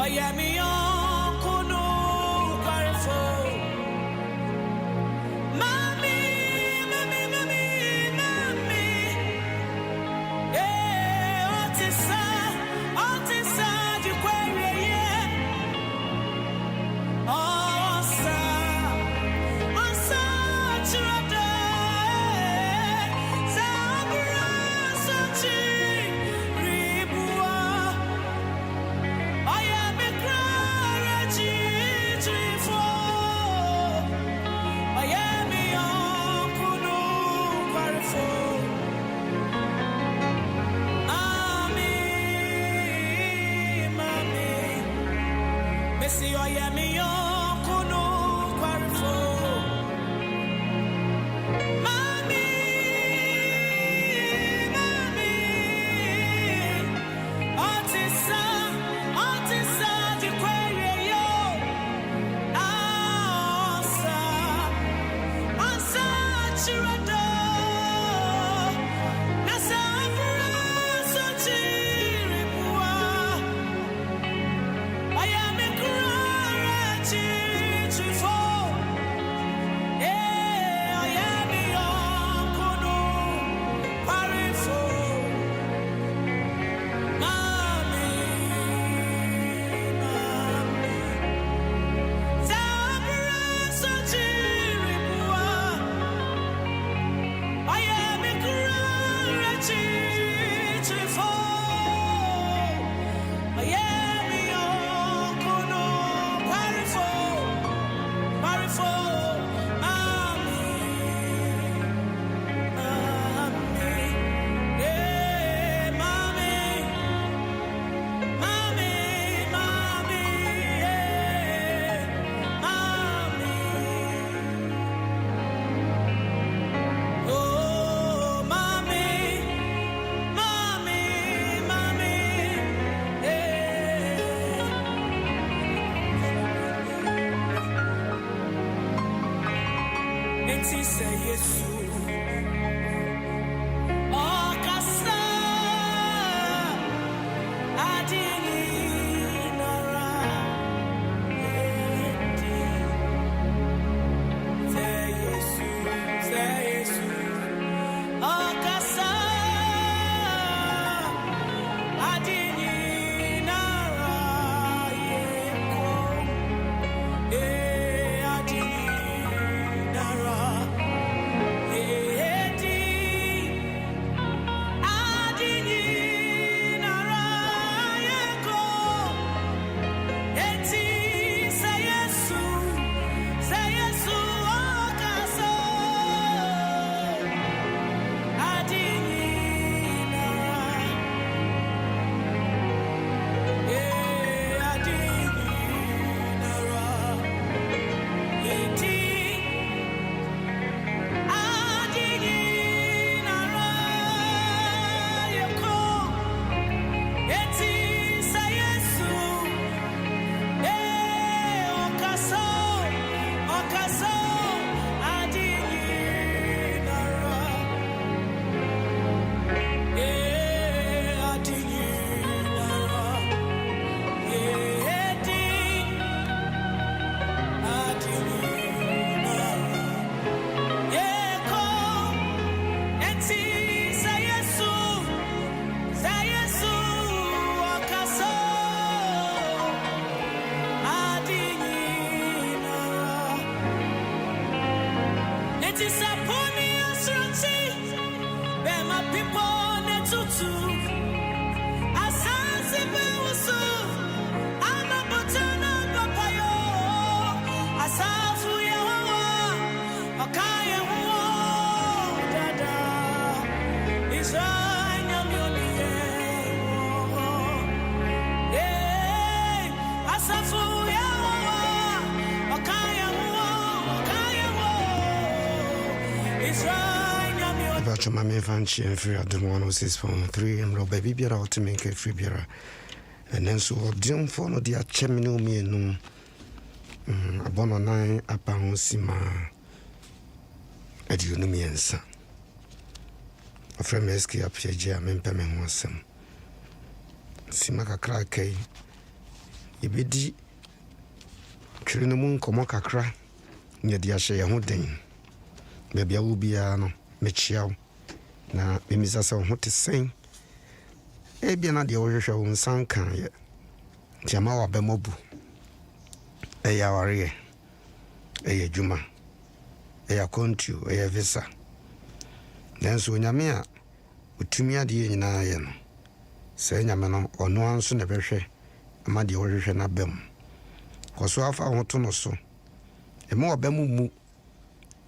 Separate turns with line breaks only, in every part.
I am a About your mammy fancy and free Adom 106.3 and Rob baby beer out to make a free beer. And then so Adom for no dear chemino me no a bono 9 upon Sima Adunimiansa. A friend Meski Appiagyei Memperman was some Simaka Crackay. Ibidi Trinamun Comocacra near the Ashay Hooding. Maybe I will be no. Mechiao na memisa se ho te sen e bia na de wo hwehwe wo nsan kan ye tiama wa bemobu e ya ware e ya juma e ya kontu e ya visa nanso nyame a utumi ade nyina ye no se nyame no ono anso na behwe ama de wo hwehwe na bem koso afa ho to no so e mo obemu mu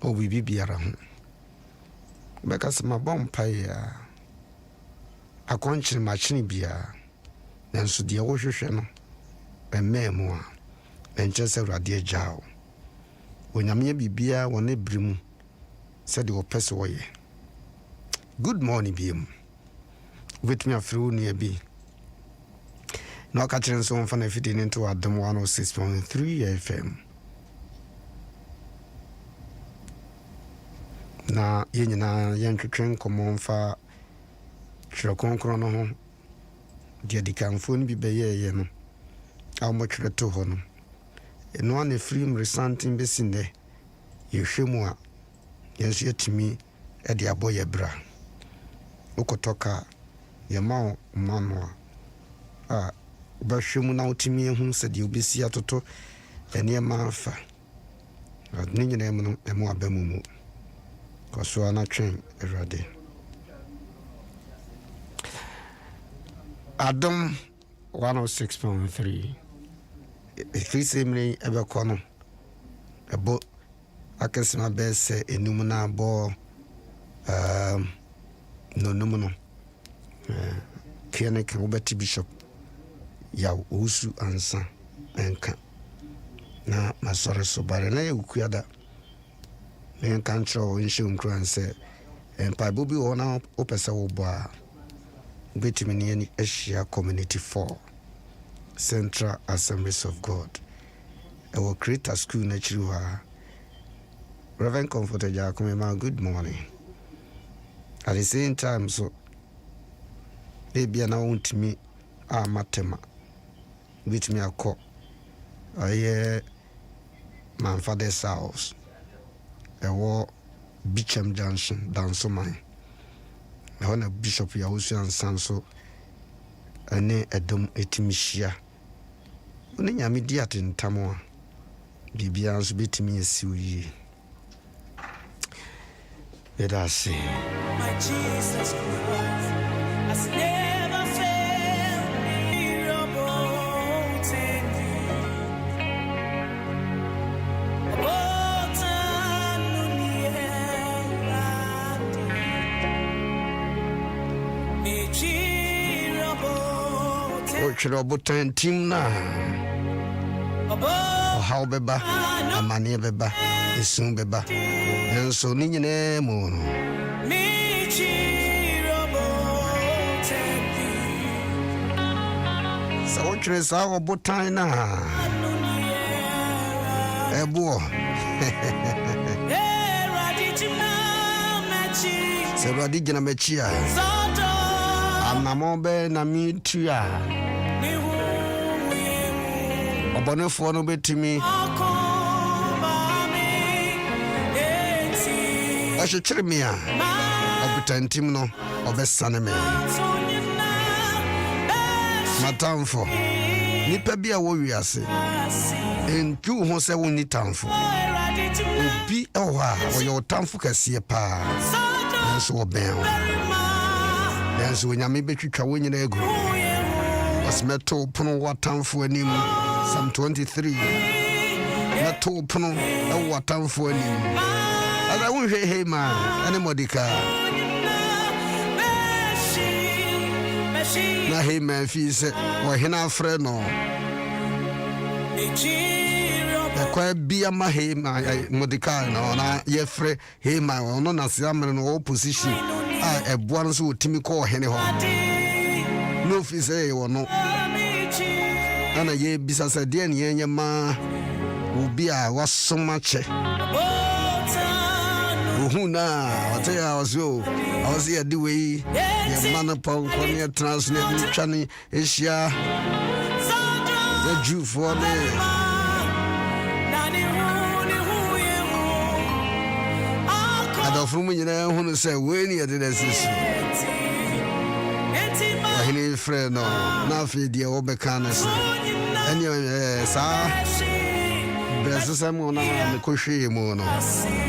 o bibi biara ho because my bomb pay a country machine beer, and so the ocean and memoir, and just a radia jow. When I may be beer, one a brim, said the oppressor way. Good morning, beam. With me a through near B. No catching some fun fitting into Adom 106.3 FM. Na yenyina yentwetwen komon fa twerɛkonkron no ho de dikanfo ni bibeye no awmo twerɛto ho no eno an free resanting besinde yehwemu a yenso yetimi e de aboye bra ukotoka yema mano a bahwemu na utimi ehu se de obesi atoto ene ma fa adninyina emu abamumu so na train everyday. Adom 106.3. If we say me ever corner about I can see my best say a numina ball no numino Kianek Robert Bishop ya usu ansa enka na masore so bare na ukuada men control in shum kran say and pa bobi ona opesa wo boa betimi ni Asia Community 4 Central Assemblies of God I will create a school natural Reverend Comforter Jakome, good morning. At the same time so they be an to me matema which me a call my father's house a war Beecham Junction down so mine. I want a bishop Yahusu and Sanso and Adom Etimishia. Only Yamidiat in Tamoa. Bibians beat me a suyi. Let us see. My Jesus Christ has never failed me. Robotan team na how beba amane beba esun beba enso ni nyine mu no so tres a robotan na ebo se radi gina mechia amambe na mitua Obonefo no betimi Ashechire me a obutantim no obesane me Matamfo nipa bia wo wiase entu ho se woni tamfo obi ewa wo yo tamfo kase pa nso oben nso nyame betwitwa wo nyina egu osmeto pono watamfo anim Psalm 23 Nato pono e watamfo anim Ada wo hwe he man ene modika na hey man fi se o hena frɛ no kwa bia ma hey man Mordecai no na ye frɛ hey man ono na se amre no opposition a eboa no so otimi kɔ hene ho no fi se wo no ana ye bisa se de ne yenye ma obi a wasoma che ohuna wataya wazo awasi ya diwe ya mana pon konia translate chani Asia the Jew for me adofrumu nyina hunu se weni ya de sisi ahini frɛ no na afi de obeka na se eni sa Besa mo na me kohwe mu no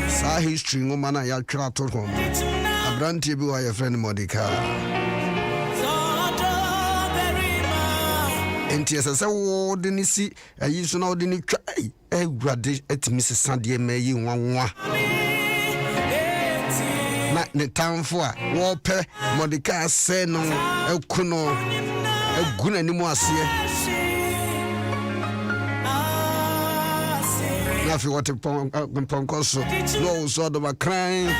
sa history ngoma na ya twra to ho abrantie bi wa ye friend Mordecai enti ese wo de ni si ayi so na wo de ni twa egurade etimi sesa de ma yi nwanwa na ne tamfo a wo pe Mordecai se no ekuno eguna ni mu ase If you want to ponkoso, no, so the crying,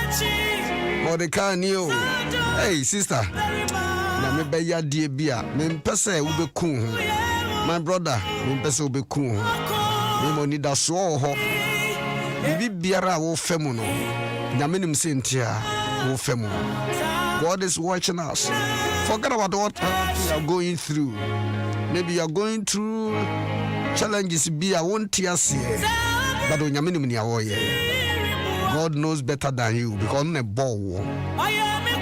Mordecai knew. Hey, sister, na me be ya die bia, me mpese ube kun. My brother, me mpese ube kun. Me mo ni da so ho. Bibi biara wo femu no. Na me nim sentia wo femu. God is watching us. Forget about what you are going through. Maybe you are going through challenges bia won't here. But when you're in your God knows better than you because I'm a ball. I am a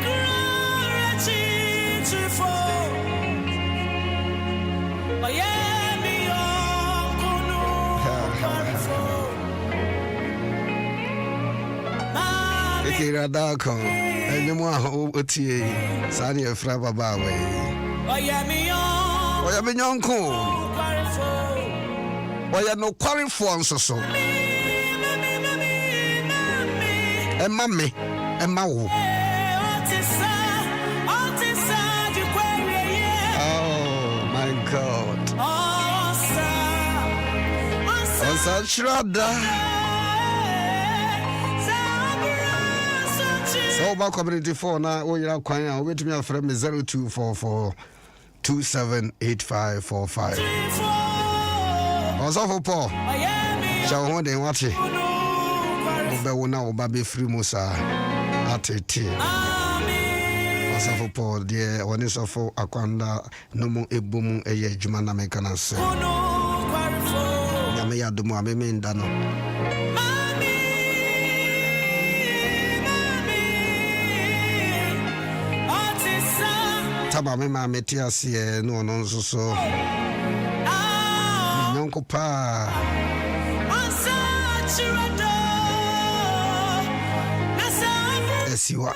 Emma me, Emma wo. Oh my God. So about community 4 now, we are quite wait me from 0244 278545. Also for Paul. Shall one day watch it. Obewona obabe free musa atete asafo Paul de woni sofo akwanda no mu ebum eye adwuma na meka na se nyame ya domu ameme nda no taba me ma meti ase no no nso so nyonko pa Siwa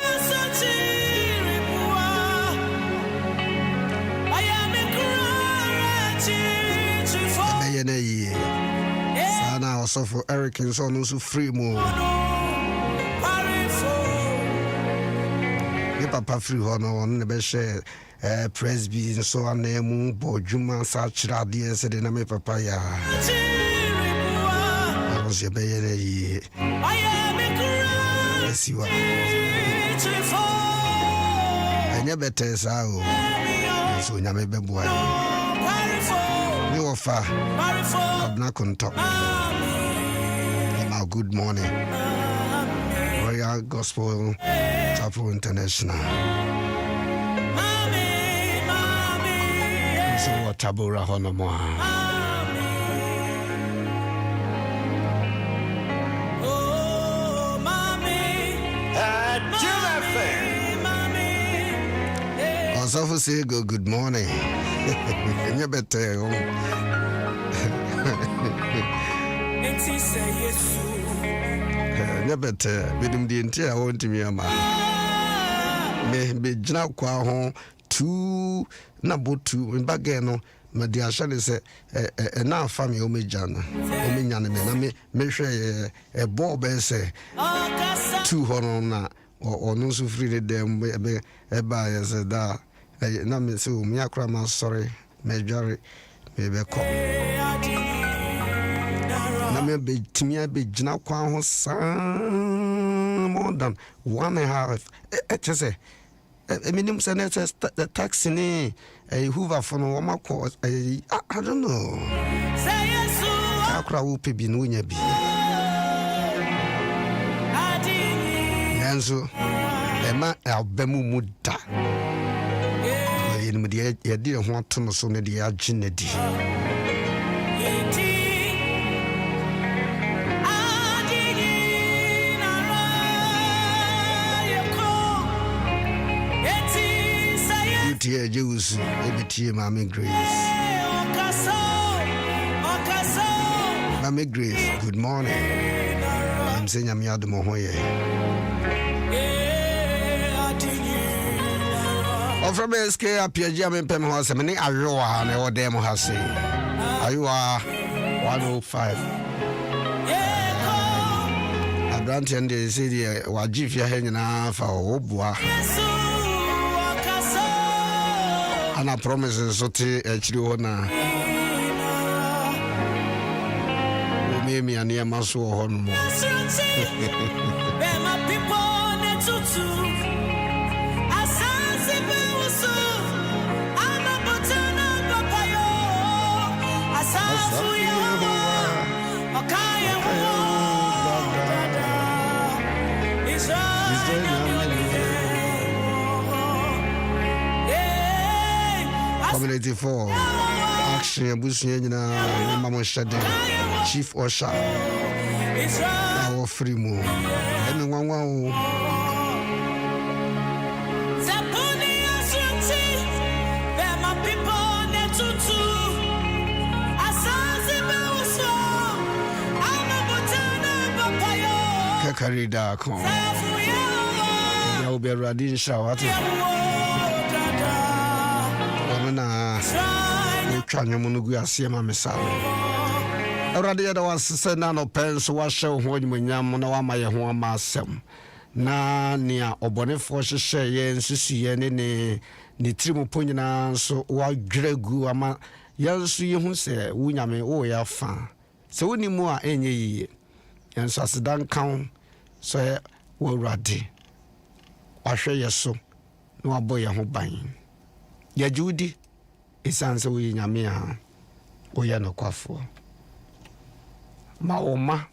Sana also for Eric and so no so free mo Papa free hono on the best presby and so on name Bojuma such radia said in a papa ya I was your baby Siwa Anya better sao so nyame beboa ni ofa abna konto my good morning Royal Gospel Chapel International so tabura hono mo So say good morning. You better. You better. With him the entire want me ama. Me jina kwa ho two na botu in bageno. Ma dia shall say na family o me jana. O me nyane me na me hwe e bob say two hono na or no so free them e ba yes da na me so me akra ma sorry me dware me be ko na me be timia be gina kwan ho more than 1.5 it say minimum senators the tax ni Hoover for no ma ko I don't know akra wo pe bi no nya bi yanzo ema albemu muda yenu de ye de ho ato no so ne de agine di Tia Jews ebitie Mama Grace Mama Grace good morning I'm saying I'm Adom Ahengua from SK Appiagyei me pem ho se me ni ayoa na wo dem ha se ayoa 105 Abrante and they say the wajifia he nyina fa obua ana promises so te achiri ho na mi ania maso ho no mo Community for action abusuye nyina mama shade chief osha our free mo emi nwanwa o zaponi asunti be my people netutu asanzi be uso ama botana papayo kakarida kon ya obi radin shawati na utwanyo munugu asiema mesalo awrade ya da wasese na no penso wa hye ho nyamonyam na wa maye ho amasem na nia obonefo hye ye nsusuye ne trimu ponyina so wa dwregu ama yansu ye hu se wunyame wo ya fa se woni mu a enye yiye yansu asedan kan so wo awrade wa hye yeso na wa boye ho ban ya judi isanse wo nyame a wo ya no kwafo ma oma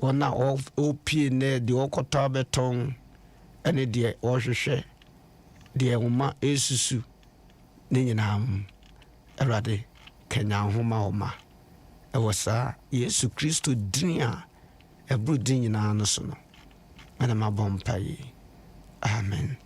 ona opie ne de okota beton ene de ohwehwe de oma esusu ne nyinam erade kenya homa oma ewosa Yesu Kristo din a ebru din nyina no so no ana mabompai amen.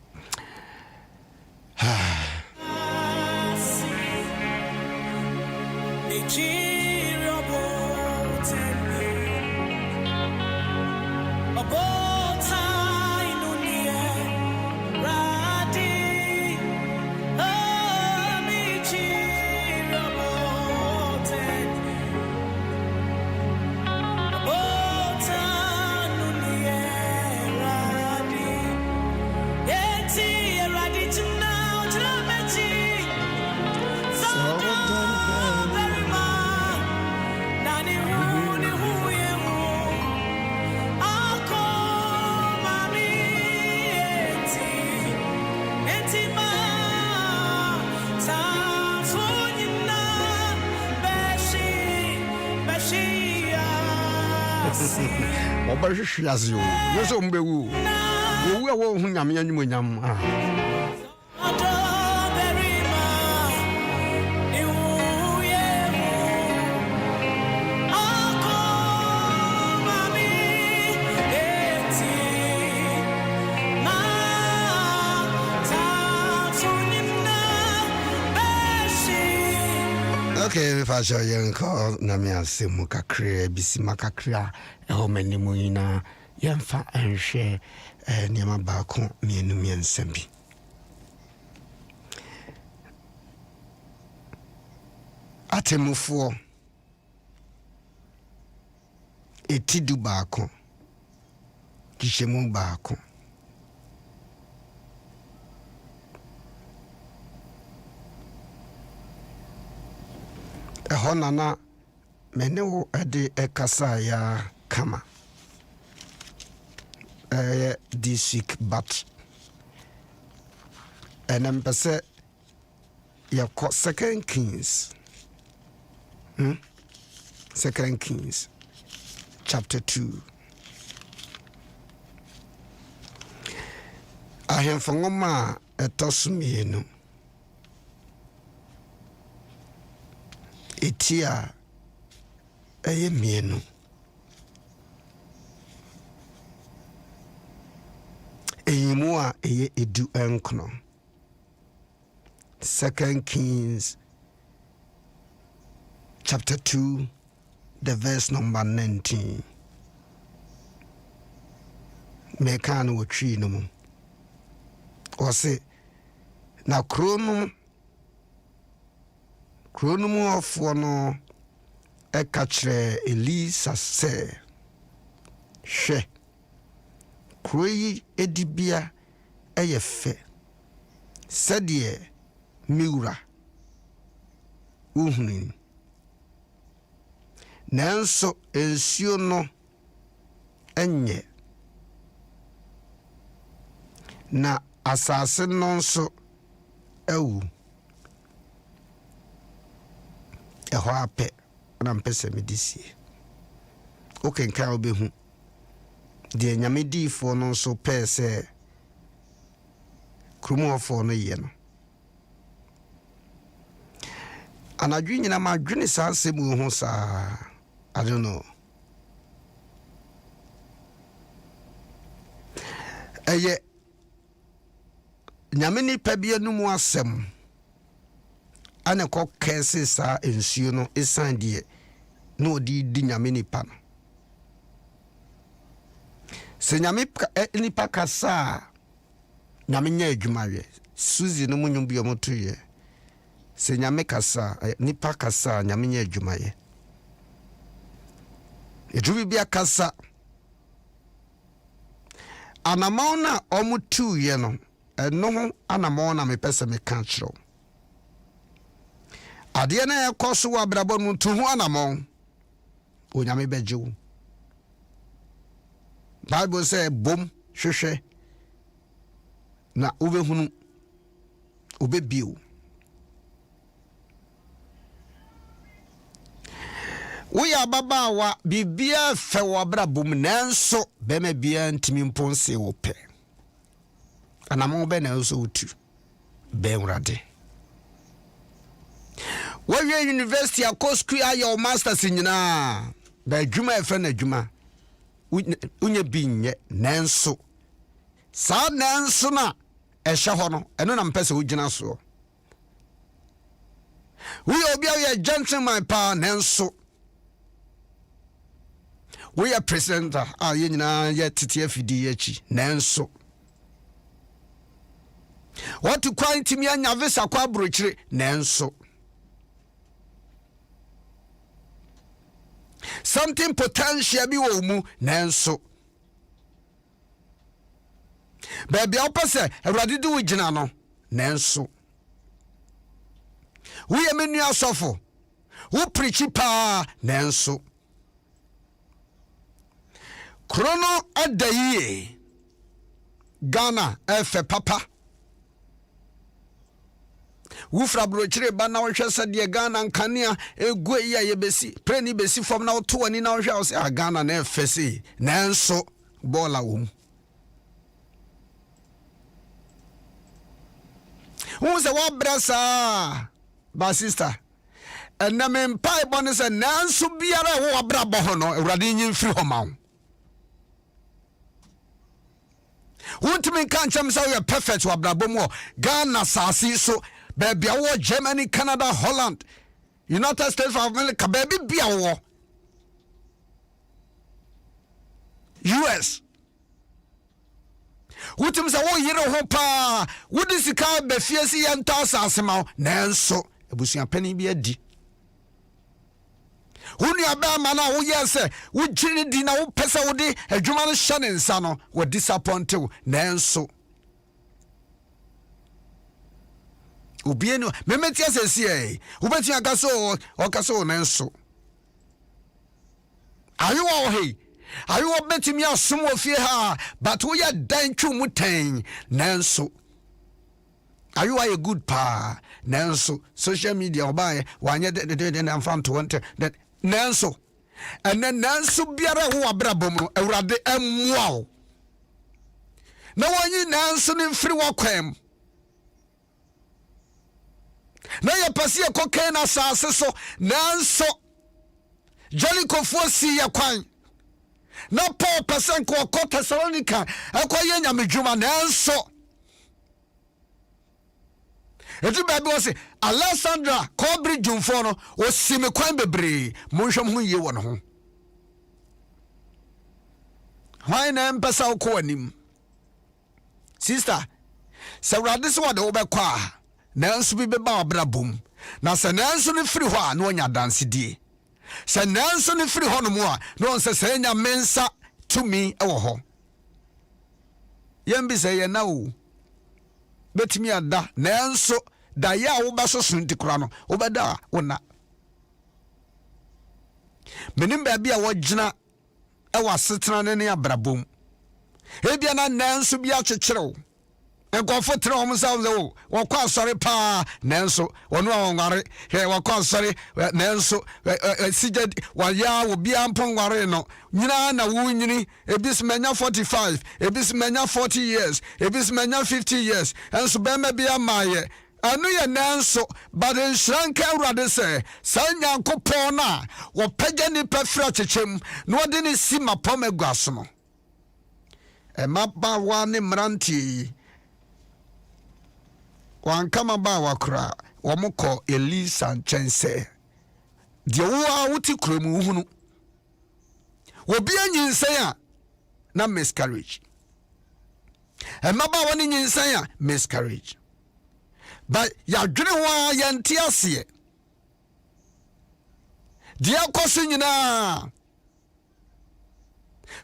Oba hwehwe azio yeso mbewu wo a wo hu nyame anyumonyam Okay, fashion young call Namia Simu Kakre, Bisima Kakria, a home and Nimuina, Yamfa and share Niama Bako, me and Numian Sembi. Atemu for Etidu Bako, Kishemu Bako. Honana Menu Ede Ekasaya Kama this week, but and I'm say you call Second Kings. 2 Kings chapter 2. Ahemfongoma etosumienu. Etia eyemienu. Eyimua eye edu enkono. 2 Kings chapter 2, the verse number 19. Mekano wo twi no mu. O se na krono mu ofo no e ka kire Elisa se hwe kroyi edibia eye fe sede miura uhuni nanso ensuo no enye na asase no nso ewu eho ape na mpese medisie okenka obehu de nyamedifo no nso pese krumofo no ye no anadwi nyina ma dwene saa semu ho saa I don't know. Eye nyameni pebie no mu asem ane ko kese sa ensuo no esan die no di nyameni pa no se nyame nipa kasa nyamenya adwumawe suzi no munyu bia motoye se nyame kasa nipa kasa nyamenya adwumaye ejubi bia kasa anamona omutu ye no eno anamona me pese me ka kiro ade na ekoso wa brabo mu tu ho anamon onyame bejewu Bible say bom hwehwe na ubehunu ubebiu we ababa wa bibia fe wo brabom nanso bema bia ntimi mponse wo pe anamo be na so utu be wrade we university akosku ayo masters nyina ba djuma e fe na djuma unye binye nanso sa nanso na ehye ho no eno na mpese wo gina so we obi a gentleman pa nanso we are presenter ye nyina ye tete afidi achi nanso what quality mi anya visa kwa brochire nanso something potential bi wo mu nanso baby opese awrade du wigina no nanso we emenu asofo wo preach pa nanso krono adaye Ghana efe papa wufra brochire ba na wohwe sade Ghana nkania egu ya yebesi preni besi fom na woto ani na wohwe wo se Ghana na efe se nanso bola wo who se wa brasa ba sister na me mpai bone se nanso biara wo abrabo ho no awrade nyi mfiri ho ma won't me can't say you're perfect wa brabomo Ghana sasi so baby awo Germany, Canada, Holland, United States of America baby bia wo US won't me say wo yire ho pa wodi sika be fiesi yenta asase ma nanso ebusuan pani bi adi Uni abama na wo yese wo giri di na wo pese wo de adwuma no hye ne nsa no wo disappoint wo nanso Obi no memeti asese ubeti akaso okaso nanso. Ayo he ayo betimi asom ofie ha but we ya dan twum ten nanso. Ayo a good pa nanso social media obaye wanye de na mfa to that nanso. And then nanso biara wo abrabom no awurade emwa. Na wanyi nanso ne mfiri wakwam. Na ya pasi e kokain asase so nanso Jericho si ya kwan. Na Paul person ko Thessalonica akoye nyamedwuma nanso. Etu Bible say Alexandra Kobri Jumfo no osime kwan bebre monhwem ho ye won ho. Why na mpesa wo anim? Sister, sawrade so wade wo bekwa nanso bi beba obrabom. Na se nanso ne firi ho a na onya danse die. Se nanso ne firi ho no mo a no se se nya mensa to me ewo ho. Yembi se ye na wo betimi ada nanso da ya wo ba so sunti kura no wo beda wona. Menim ba bia wo gina ewa setena ne abrabom. Ebia na nanso bia kyekyerew. Enkofo tre o msawo ze wo kwa sori pa nanso wono onware he wo kwa sori nanso sije waya wo bia mpongware no nyina na wo nyini ebismenya 45 ebismenya 40 years ebismenya 50 years enso bema bia maye anu ye nanso baden shranka awrade se sanya nkopon na wo pagya ni pafra kyechem no wode ni sima pom aguaso no emaba wa ne mranti wankama ba wakra womko Elisa nchense de wo wuti kromu hunu obi anyinsen a na miscarriage emaba woni nyinsen a miscarriage but ya dwene ho ya ntiase de akoso nyina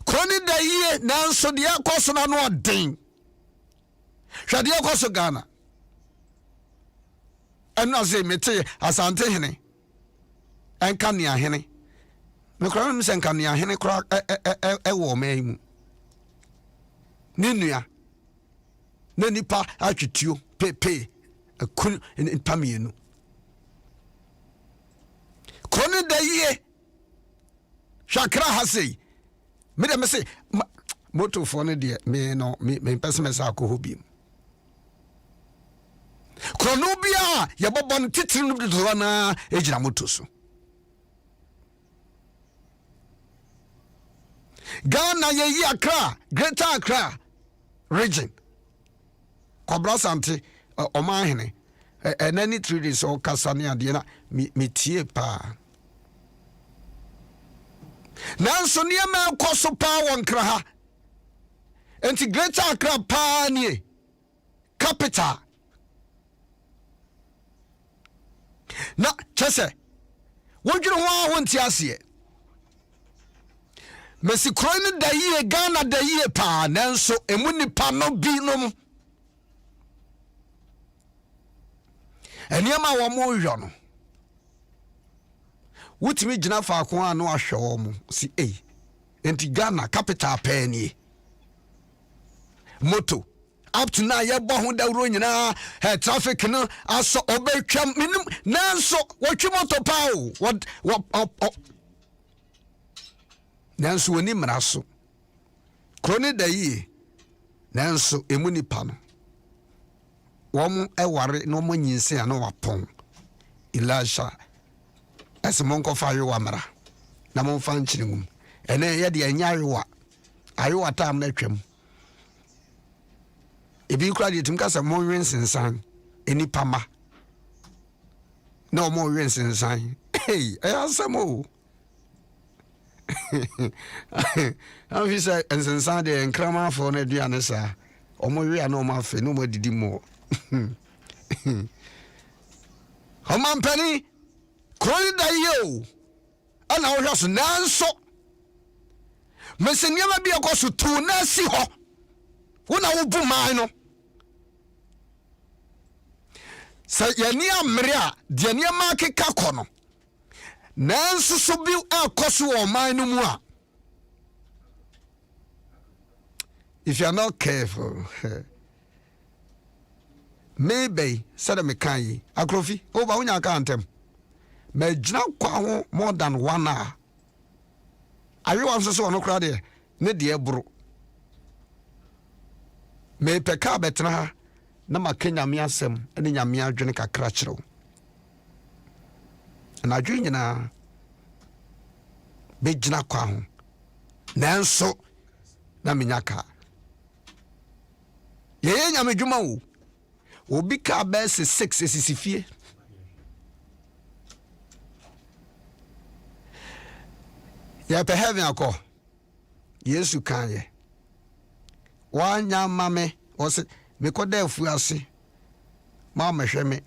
kroni da yie nanso de akoso na no odin hwade akoso Ghana. And I say, Mete, Asante Hene, and Kanya Hene. The crowns and Kanya Hene crack a woman. Ninia Nenipa Achitu, Pepe, a kun in Pamino. Kone de ye Shakra Hase, Madame say, Moto phone dear, me no, me pessimist alcohol. Kronobia ya bobon titiri no na ejina motoso. Ghana ye yi Accra, Greater Accra region. Kobra Sante Omahene enani 3 days o kasane ade na metie pa. Nanso ne ma koso pa won kra ha. Enti Greater Accra pa nie capital. Na chese wodwere ho wonti ase mesi kroin da yie Ghana da yie pa nanso emu nipa no binom eniama wo mo hwo no wutimi gina fa ko a no ahwe wo mo si enti Ghana capital pa ni moto up to now ye bo ho dawro nyina traffic no aso obetwam minim nanso wotwe moto pa what nanso woni mraso kroni da yi nanso emu nipa no wom eware no mo nyinse ana wapon Elisha asmonko fa yewa mara na mo fa nkyirengum ene ye de anya ayewa tam na twam ebi kura de timkasa mo wensensan eni pama na mo wensensan asamo afisa ensensan de enkrama fo na aduane sa omo wi na omo afa no mo didi mo homampani kroni da yo ana wo hwaso nanso meseniama bi akoso tu na si ho wona wo bu man no Sa yani amrea de ne ma keka kono nanso so bi akoso o man no mu a if you are not careful maybe said me kan yi akrofi o ba unya ka antem me gina kwa ho more than 1 hour ayi wa so no kra de ne de ebro me peka betena ha na makenya me asem ene nyame adwene kakra kyerɛw na adwene nyina be gina kwa ho nanso na menyaka ye nyame dwuma wo obi ka bɛse 6 esisifie ya pe heaven akɔ Yesu kan ye wanya mame ose me koda afu ase ma mehwe me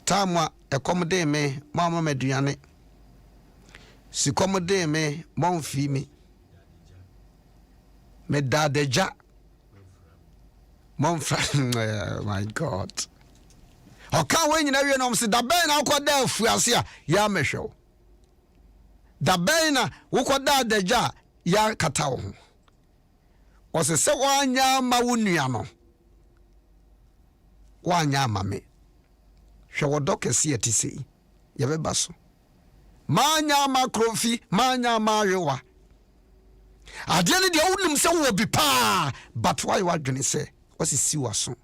tamwa ekomde me ma ma maduane sikomde me mon fi me dadeja mon fra my god oka we nyina wie no mse da ben na koda afu ase a ya mehwe da ben na wo koda dadeja ya kata wo ose se wanya ma wo nua no wanya ma me hwe wo dokese yeti sei ye beba so manya ma krofi manya ma rewa ade ne de wonim se wo bi pa but why wadwene se ose si waso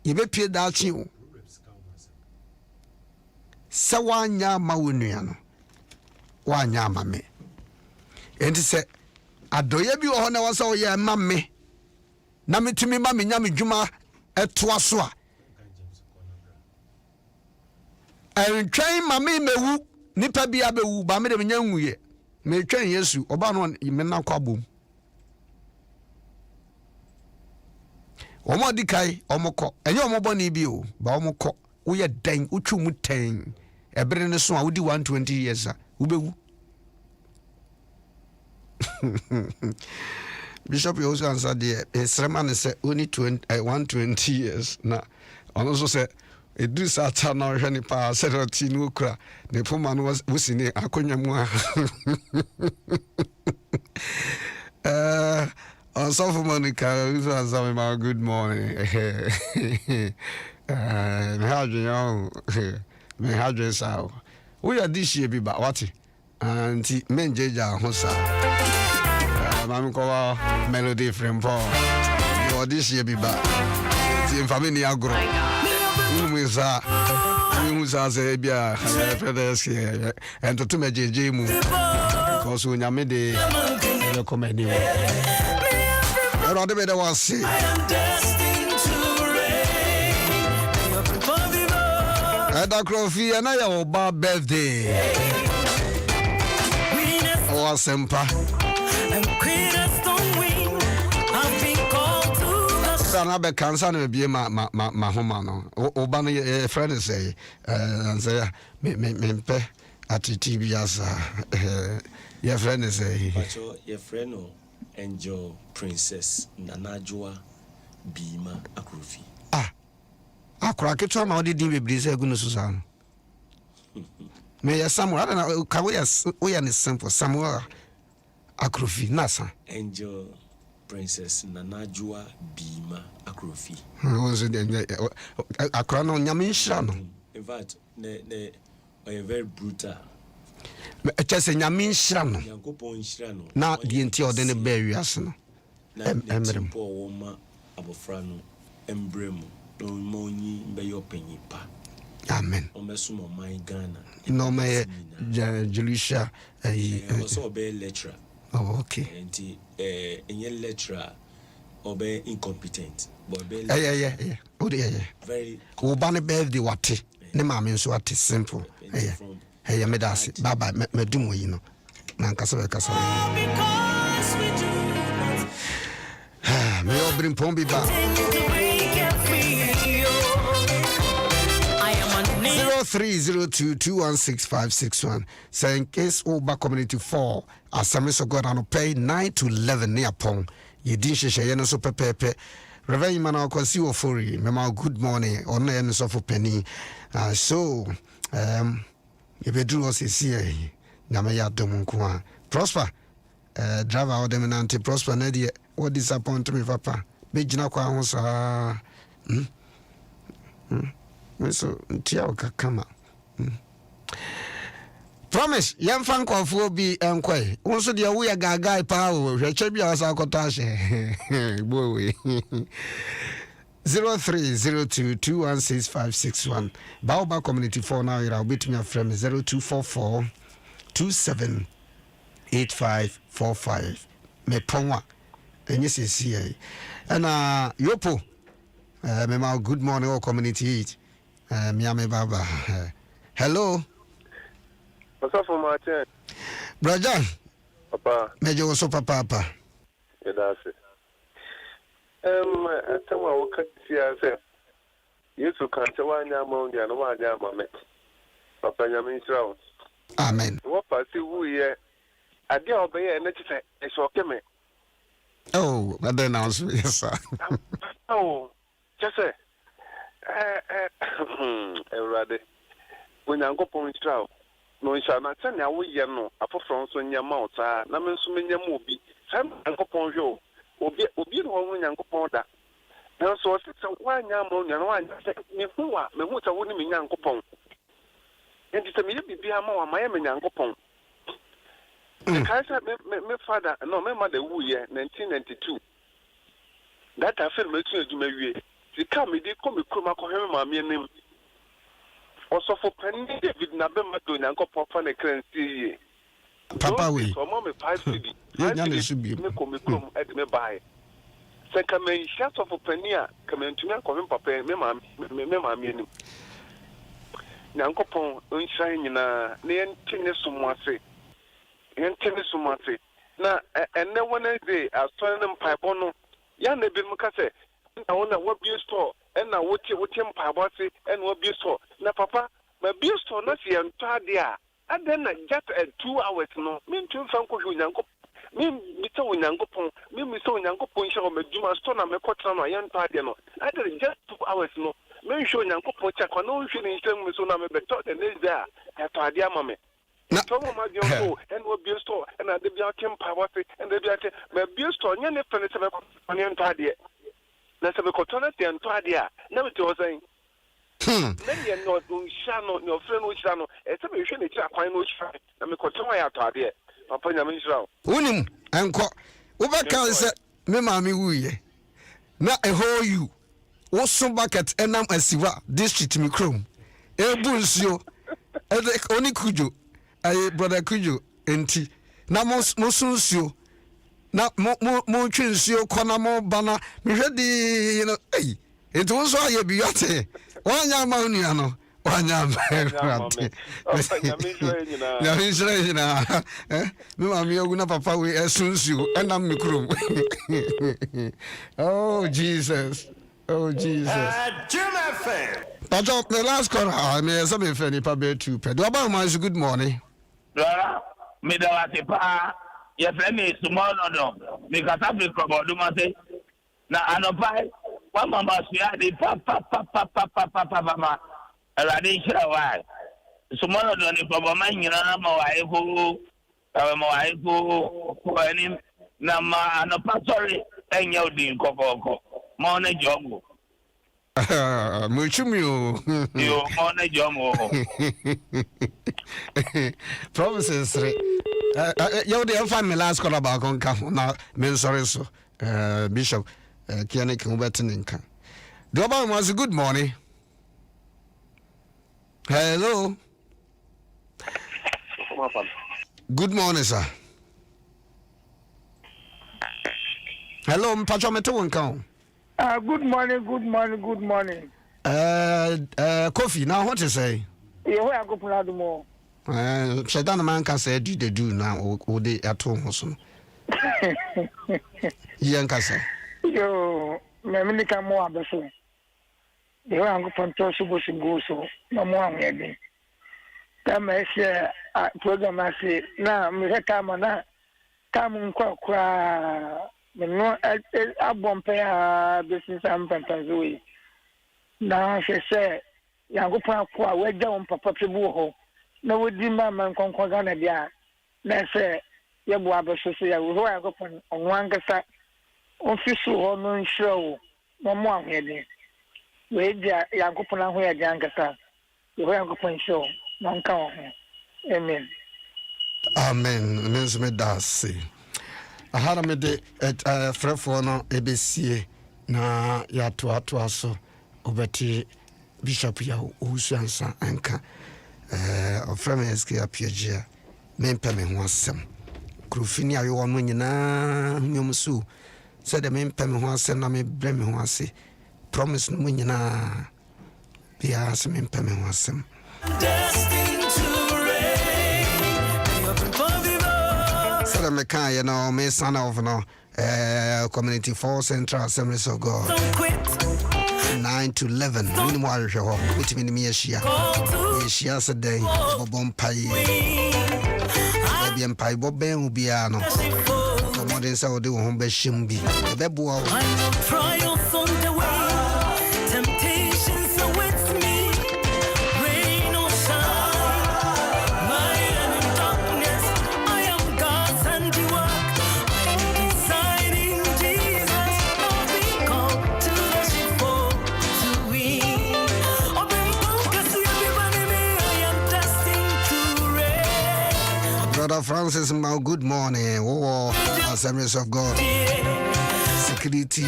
ye be pie da chi wo se wanya ma wo nua no wanya ma me enti se adoye bi wo na wasa wo ye ma me na metumi ma me nya me dwuma etoa so a entwen ma me mewu nipa bi abewu ba me de nya nwuye me twen Yesu oba no me na kwabom omo dikai omoko enye omobo ni bi o ba omoko wo ye den utwu mu ten ebere ne so a wodi 120 years a ubewu Bishop you also answered the Sreman said only 120 years na ono so say edu sata na ohwe ni pa said oti no kura ne poma no was ni akonya mu on so Monica you answer me good morning me hadwe sao we are this year bi ba what anti menjeja ho sa mami ko melody from Paul you this year be back the family agro umuza say bia brothers here and to mejeje mu because unyame de recommend you I don't be the one see Ada Krofi and I oba birthday oh sempa na be cancer na be ma homa no oba no friend say say me pe atiti biasa your friend say your friend no Angel Princess Nanajua Bima Akrofi akora keto na odi din bebre say gunu susan me ya Samuel na ka we ya ne simple Samuel Akrofi nasa
Angel Princess Nanajua Bima Akrofi.
Akra no nyame nhira no.
In fact, I very brutal.
Chese nyame nhira no.
Yankopon nhira no.
Na die nti ode ne ba wiase no.
Emrem po wo ma abofra no embrem no monyi be yo panyi pa.
Amen.
O meso mo man Ghana.
No me Julisha
so be lecturer.
Oh, okay.
And any lecturer or be incompetent. But be
yeah. Oh, yeah.
Very.
Ubani birthday wati. Ne mami nso wati simple. Yeah, me dasi. Baba me dumo yino. Na nkasa. Me obrim pombi ba. 0302216561 saying case Oba Community 4 Asamiso God and pay 9 to 11 near Pong. You didn't share no so pepe Reverend Mana Kwasi Ofori, Mema, good morning. On and so for penny. So, if you do us here, Namaya Domunkua. Prosper, driver out them and prosper, Nadia. What disappoint me, Papa? Bijina Kwahosa. So, Tiao Kama. Promise, young fan of will be unquay. Also, the away a guy power, Rachel as our cottage. Boy. 0302216561. Baobab Community 4 now. I'll be to me from 0244-278545. Me Pongwa. And yes, is here. And Yopo. Mema, good morning, all community. Miami Baba. Hello.
What's up for Martin?
Brother.
Papa.
Major was so papa.
Yeah, that's it. I tell my work here. You two can't tell one yam and one yam, Papa Yamin.
Amen.
What I see who here? I dare obey and let you say, it's okay, me.
Oh, but then I was, yes, sir.
Oh, just say, rather, when I go point trial. No, shall not send our way, no, upon France on your mouth, Naman Sumina Mobi, Sam Uncle Ponjo, or be one young Ponda. Now, so I said, one young moon and one, Mehua, Mehuta wouldn't mean Uncle Pong. And it's a maybe be a more Miami Uncle Pong. I said, my father, no, my mother, woo year 1992. That I felt me to me. The come, they come, come, my name. Also for penny, David Nabema doing Uncle Papa and currency.
Papa, we.
So, Mamma 5 city.
You should be.
Come at me by. Second, may shut off a penny, come into me, come Papa, and Mamma, Uncle Pong, unshine in a near tennis sumate. And tennis sumate. Now, and no one day, I saw them pipono. Yan, they been Macase. I wonder what beer store. And now what you pabasi and what beer store. Now, Papa, my beer store not here and Tadia. And then just 2 hours no. Mean to Franco Yanko. Mean Mito Yanko, mean Mito Yanko Poncho, Meduma Stone, and Mecotano, Yan Tadiano. I did just 2 hours no. Mean show Yanko Poncha, no shooting some Misona, but thought and is there at Tadia Mamma. Some of my young and what beer store, and I did be a camp pabasi, and the my beer store, Yan Fenix on Yan Tadia. That's a cotton and Tadia. Never to saying. Then you're not Shano, your friend with Shano, and some you shouldn't find which I'm a cotton Tadia. Papa Yamin.
Unim, and quote, Ubaka said, me mammy, we not a whole you. What's some bucket and I'm a Siva, district me chrome. Ebuncio, only Kujo, I brother Kujo, and tea. Namos Mosuncio. Na mo twensio kona mo bana me hwedi you know it was all you be ate wanya ma nua no wanya ma ya mi sure na me ma mi ogu na papa we esunsu enam me krom oh Jesus Jim FM but the last call me some me fani pa be two pe do ba ma good morning
me da wate pa your friend is small no because I feel about do mate na anopai one mama sia de papa already share why small no ni baba man nyina ma wai ko ani na ma anopa sorry enya odin kokoko mo na jogo
Muchumio
yo mo na jomo
promises you the family last call about conca now men sorry so Bishop Kiane Kumbetinka. The Obama was good morning. Hello. Good morning, sir. Hello, Pachometo and count.
Good morning.
Coffee, now what to say?
Yeah, where I go for more.
Shaitan man can say, do they do now or they at home also? Yankasa.
Yo, Mamika more beso. The way I go from Tosubo go so, no more maybe. Come I say, program I say, now, me come on, come on, no abompa business am pampanzoi na hwese yankopon akwa wagya won papa pebu ho na wodi mama nkonkon ga na bia na se yebo abesoso ya wo yankopon onwankasa ofisu ho no nhiro no mo ahwede wagya yankopon aho ya jankasa wo yankopon show na nka ho. Amen.
Amen. Mensme dasi. Ahara me de frefo no ebesie na ya to aso obeti bishop ya usuansa anka oframe eske Appiagyei mempe me ho asem krofini ayo no nyina nyomsu said the mempe me ho asem na me bre me ho ase promise no nyina bia se mempe me ho asem so me can you know me son of no community for Central Assemblies of God 9 to 11 minimum ahwe ho betimi me yeshia se den bobom pai be empai boben ubia no modern say odi wo ho be him bi be boa Francis, good morning. Oh, Assemblies of God. Security.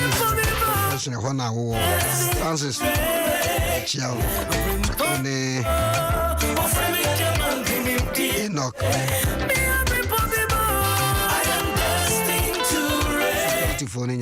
Francis. Ciao. Enoch. Phone in